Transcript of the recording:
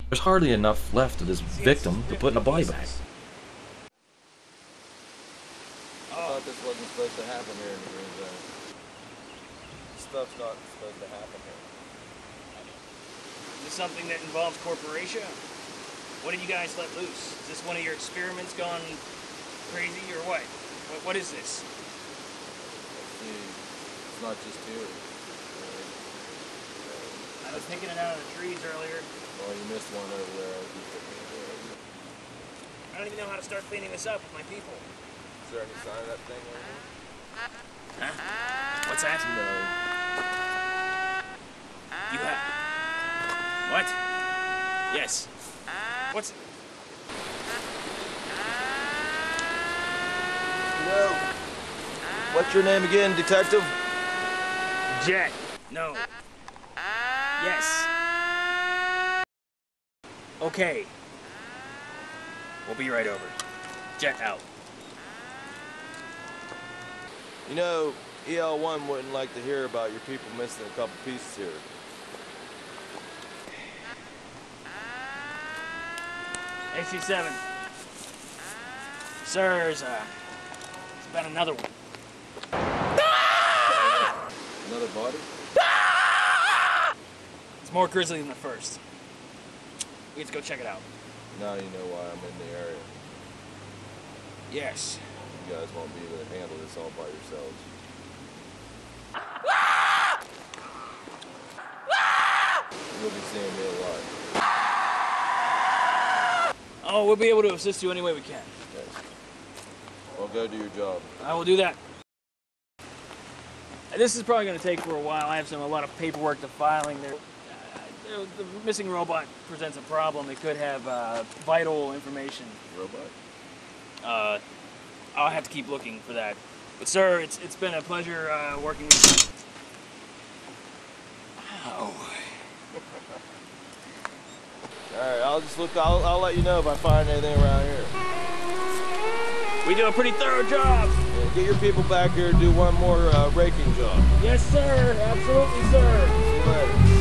There's hardly enough left of this victim to put in a body bag. I thought this wasn't supposed to happen here in the green zone. Stuff's not supposed to happen here. Is this something that involves corporation? What did you guys let loose? Is this one of your experiments gone crazy or what? What is this? See, it's not just here. I was picking it out of the trees earlier. Well, you missed one over there. I don't even know how to start cleaning this up with my people. Is there any sign of that thing over here? Huh? What's that? No. You have... What? Yes. What's... No. What's your name again, detective? Jet. No. Yes. Okay. We'll be right over. Jet out. You know, EL1 wouldn't like to hear about your people missing a couple pieces here. AC7. Sir, there's been another one. Another body? It's more grisly than the first. We have to go check it out. Now you know why I'm in the area. Yes. You guys won't be able to handle this all by yourselves. You'll be seeing me a lot. Oh, we'll be able to assist you any way we can. Yes. Well, go do your job. I will do that. This is probably going to take for a while. I have a lot of paperwork to filing there. The missing robot presents a problem. It could have vital information. Robot? I'll have to keep looking for that. But sir, it's been a pleasure working with you. Ow. Alright, I'll just look, I'll let you know if I find anything around here. We do a pretty thorough job. Yeah, get your people back here and do one more raking job. Yes, sir. Absolutely, sir. See you later.